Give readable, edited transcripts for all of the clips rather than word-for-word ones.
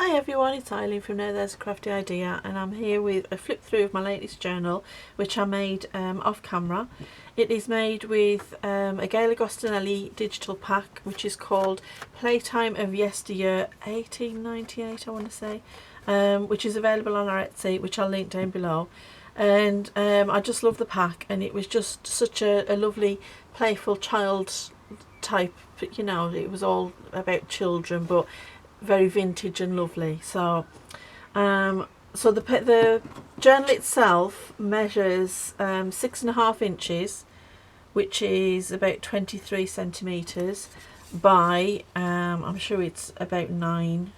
Hi everyone, it's Eileen from Now There's a Crafty Idea, and I'm here with a flip through of my latest journal which I made off camera. It is made with a Gail Agostinelli digital pack which is called Playtime of Yesteryear 1898 I want to say, which is available on our Etsy, which I'll link down below. And I just love the pack, and it was just such a lovely playful child type, you know, it was all about children but very vintage and lovely. So the journal itself measures 6.5 inches, which is about 23 centimeters by I'm sure it's about 9,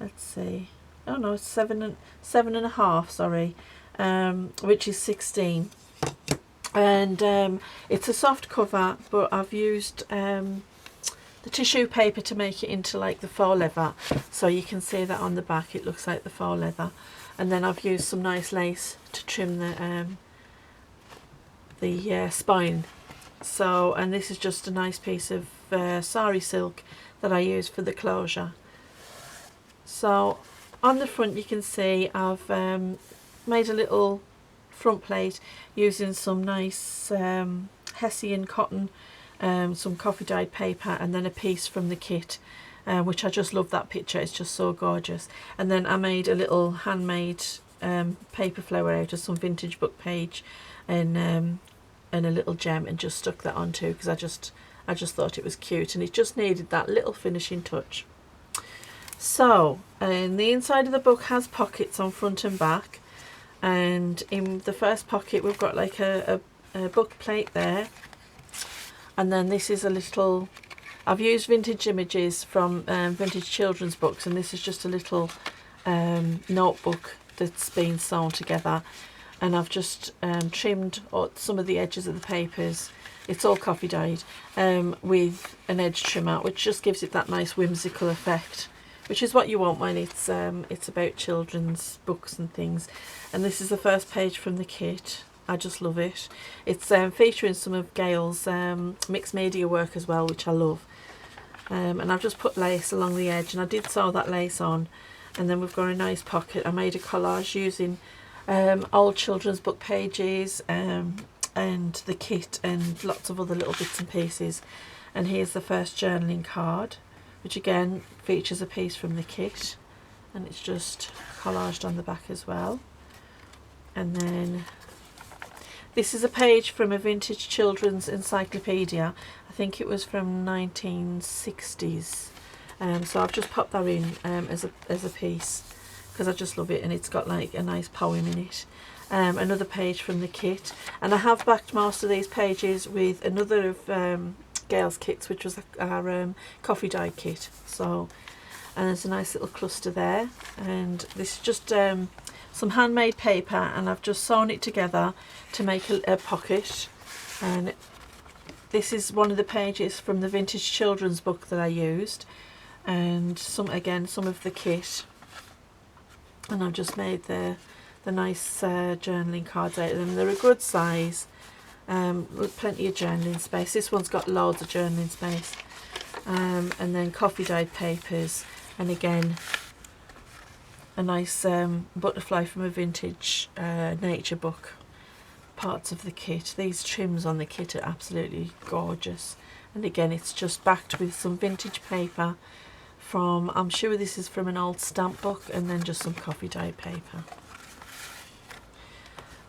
let's see, oh no, it's 7.5, sorry, which is 16. And it's a soft cover, but I've used the tissue paper to make it into like the faux leather, so you can see that on the back it looks like the faux leather. And then I've used some nice lace to trim the spine. So, and this is just a nice piece of sari silk that I use for the closure. So on the front you can see I've made a little front plate using some nice Hessian cotton, some coffee dyed paper, and then a piece from the kit, which I just love that picture, it's just so gorgeous. And then I made a little handmade paper flower out of some vintage book page and a little gem, and just stuck that onto because I just thought it was cute and it just needed that little finishing touch. So, and the inside of the book has pockets on front and back, and in the first pocket we've got like a book plate there. And then this is a little, I've used vintage images from vintage children's books, and this is just a little notebook that's been sewn together, and I've just trimmed some of the edges of the papers. It's all coffee dyed with an edge trimmer, which just gives it that nice whimsical effect, which is what you want when it's about children's books and things. And this is the first page from the kit. I just love it. It's featuring some of Gail's mixed media work as well, which I love. And I've just put lace along the edge, and I did sew that lace on. And then we've got a nice pocket. I made a collage using old children's book pages and the kit and lots of other little bits and pieces. And here's the first journaling card, which again features a piece from the kit, and it's just collaged on the back as well. And then this is a page from a vintage children's encyclopedia. I think it was from 1960s. So I've just popped that in as a piece because I just love it, and it's got like a nice poem in it. Another page from the kit, and I have backed most of these pages with another of Gail's kits, which was our coffee dye kit. So, and there's a nice little cluster there, and this is just some handmade paper, and I've just sewn it together to make a pocket. And this is one of the pages from the vintage children's book that I used, and some of the kit, and I've just made the nice journaling cards out of them. They're a good size, with plenty of journaling space. This one's got loads of journaling space, and then coffee dyed papers, and again a nice butterfly from a vintage nature book. Parts of the kit. These trims on the kit are absolutely gorgeous, and again it's just backed with some vintage paper from, I'm sure this is from an old stamp book, and then just some coffee dyed paper.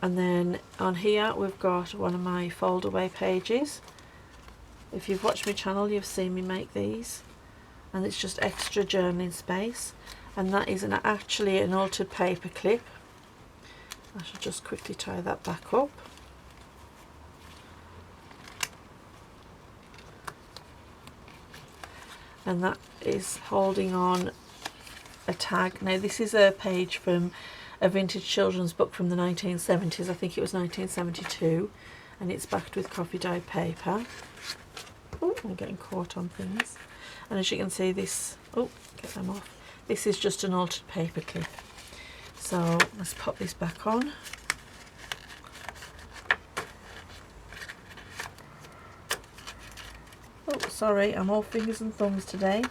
And then on here we've got one of my fold away pages. If you've watched my channel you've seen me make these, and it's just extra journaling space, and that is actually an altered paper clip. I should just quickly tie that back up. And that is holding on a tag. Now this is a page from a vintage children's book from the 1970s. I think it was 1972, and it's backed with coffee dyed paper. Oh, I'm getting caught on things. And as you can see, this, oh, get them off. This is just an altered paper clip. So let's pop this back on. Oh, Sorry, I'm all fingers and thumbs today.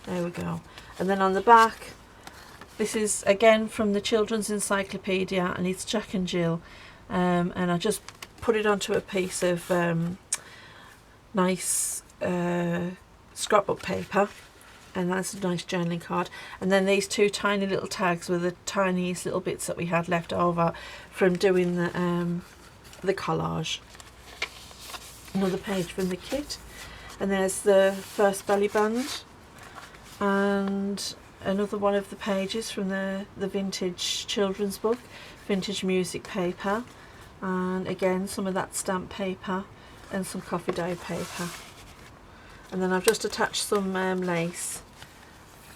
There we go. And then on the back, this is again from the Children's Encyclopedia, and it's Jack and Jill. And I just put it onto a piece of nice scrapbook paper, and that's a nice journaling card. And then these two tiny little tags were the tiniest little bits that we had left over from doing the collage. Another page from the kit, and there's the first belly band, and another one of the pages from the vintage children's book, vintage music paper, and again some of that stamp paper and some coffee dye paper. And then I've just attached some lace,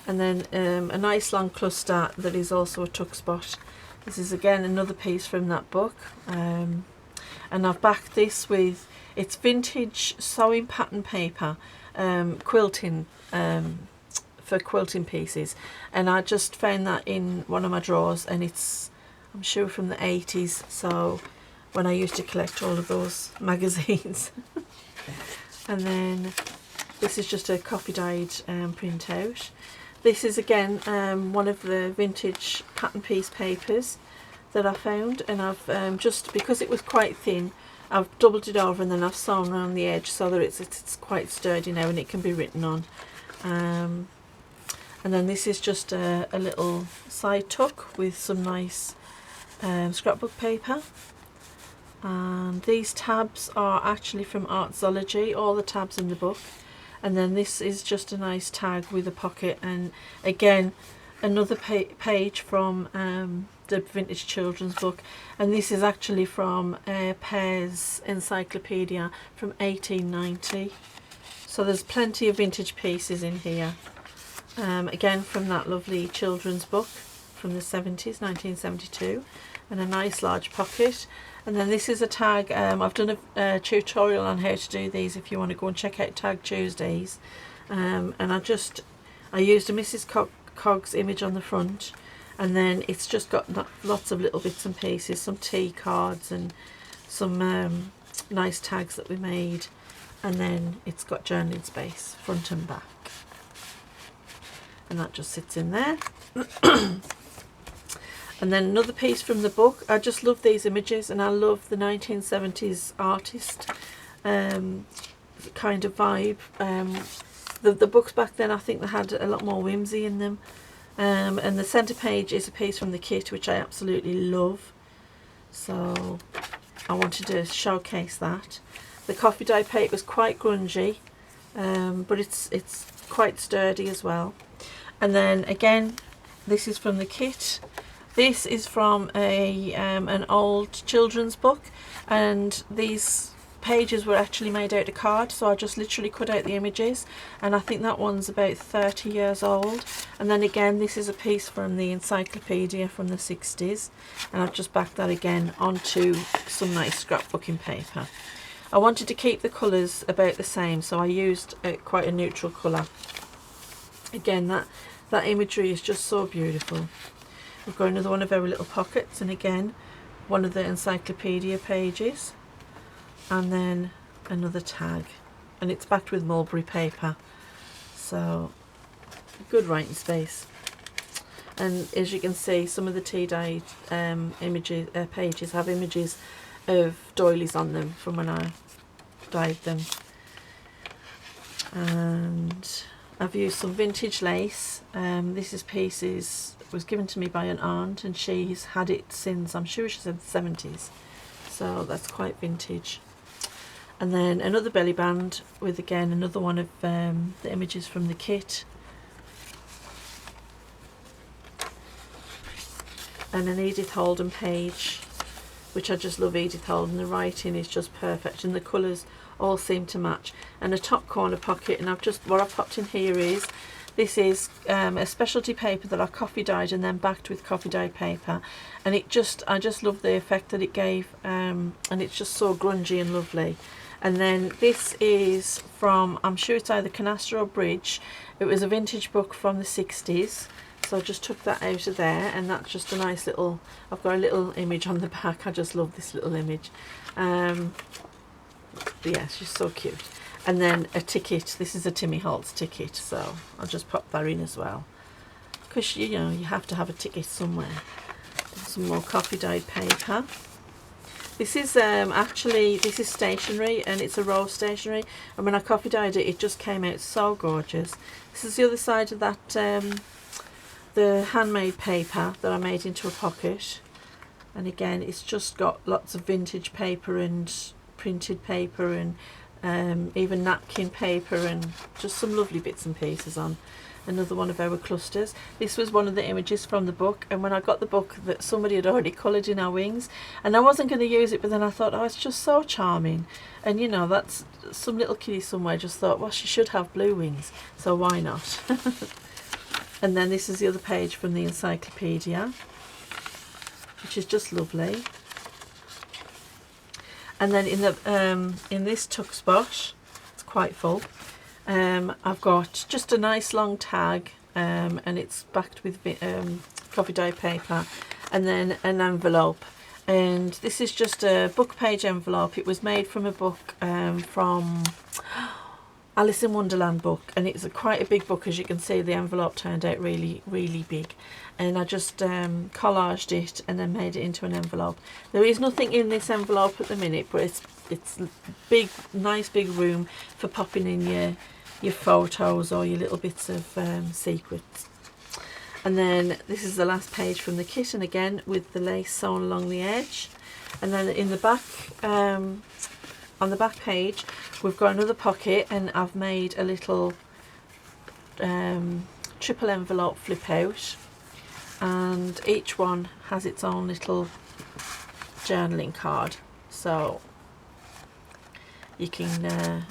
and then a nice long cluster that is also a tuck spot. This is again another piece from that book, and I've backed this with, it's vintage sewing pattern paper, quilting, for quilting pieces, and I just found that in one of my drawers, and it's, I'm sure, from the 80s, so when I used to collect all of those magazines. And then this is just a coffee dyed printout. This is again one of the vintage pattern piece papers that I found, and I've just, because it was quite thin, I've doubled it over and then I've sewn around the edge so that it's quite sturdy now and it can be written on. And then this is just a little side tuck with some nice scrapbook paper. And these tabs are actually from Artzology, all the tabs in the book. And then this is just a nice tag with a pocket, and again another page from the vintage children's book, and this is actually from Pear's Encyclopedia from 1890. So there's plenty of vintage pieces in here, again from that lovely children's book from the 70s, 1972, and a nice large pocket. And then this is a tag, I've done a tutorial on how to do these if you want to go and check out Tag Tuesdays. And I used a Mrs. Cog's image on the front, and then it's just got lots of little bits and pieces, some tea cards and some nice tags that we made, and then it's got journaling space front and back, and that just sits in there. And then another piece from the book. I just love these images, and I love the 1970s artist kind of vibe. The books back then, I think they had a lot more whimsy in them. And the centre page is a piece from the kit, which I absolutely love. So I wanted to showcase that. The coffee dye paper is quite grungy, but it's quite sturdy as well. And then again, this is from the kit. This is from an old children's book, and these pages were actually made out of card, so I just literally cut out the images, and I think that one's about 30 years old. And then again, this is a piece from the encyclopedia from the 60s, and I've just backed that again onto some nice scrapbooking paper. I wanted to keep the colours about the same, so I used quite a neutral colour. Again, that imagery is just so beautiful. We've got another one of our little pockets, and again one of the encyclopedia pages, and then another tag, and it's backed with mulberry paper, so good writing space. And as you can see, some of the tea dyed images pages have images of doilies on them from when I dyed them. And I've used some vintage lace. This was given to me by an aunt, and she's had it since, I'm sure she said the 70s, so that's quite vintage. And then another belly band with again another one of the images from the kit, and an Edith Holden page, which I just love Edith Holden. The writing is just perfect, and the colours all seem to match. And a top corner pocket, and what I've popped in here is, this is a specialty paper that I coffee dyed and then backed with coffee dyed paper, and I just love the effect that it gave, and it's just so grungy and lovely. And then this is from, I'm sure it's either Canasta or Bridge. It was a vintage book from the 60s, so I just took that out of there, and that's just a nice little, I've got a little image on the back. I just love this little image. Yeah, she's so cute. and then a ticket. This is a Timmy Holtz ticket, so I'll just pop that in as well, because you know you have to have a ticket somewhere. Some more coffee dyed paper. This is actually, this is stationery, and it's a roll of stationery, and when I coffee dyed it, it just came out so gorgeous. This is the other side of that, the handmade paper that I made into a pocket, and again it's just got lots of vintage paper and printed paper and even napkin paper and just some lovely bits and pieces on. Another one of our clusters. This was one of the images from the book, and when I got the book, that somebody had already coloured in our wings, and I wasn't going to use it, but then I thought, oh, it's just so charming, and you know, that's some little kiddie somewhere just thought, well, she should have blue wings, so why not? And then this is the other page from the encyclopedia, which is just lovely. And then in this tuck spot, it's quite full. I've got just a nice long tag, and it's backed with coffee dye paper, and then an envelope. And this is just a book page envelope. It was made from a book from Alice in Wonderland book, and it's quite a big book. As you can see, the envelope turned out really, really big, and I just collaged it and then made it into an envelope. There is nothing in this envelope at the minute, but it's big, nice big room for popping in your photos or your little bits of sequins. And then this is the last page from the kit, and again with the lace sewn along the edge. And then in the back, on the back page, we've got another pocket, and I've made a little triple envelope flip out, and each one has its own little journaling card, so you can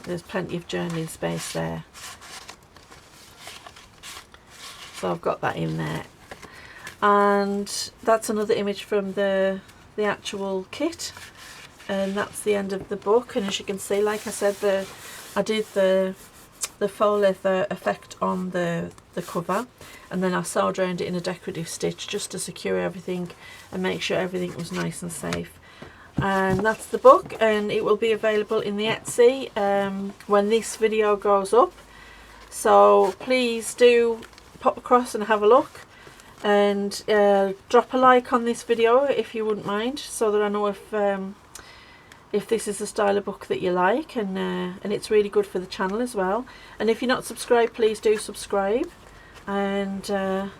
there's plenty of journaling space there. So I've got that in there, and that's another image from the actual kit, and that's the end of the book. And as you can see, like I said, I did the faux leather effect on the cover, and then I sewed around it in a decorative stitch just to secure everything and make sure everything was nice and safe. And that's the book, and it will be available in the Etsy when this video goes up, so please do pop across and have a look, and drop a like on this video if you wouldn't mind, so that I know if this is the style of book that you like, and it's really good for the channel as well. And if you're not subscribed, please do subscribe, and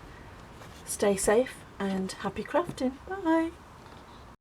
stay safe and happy crafting. Bye.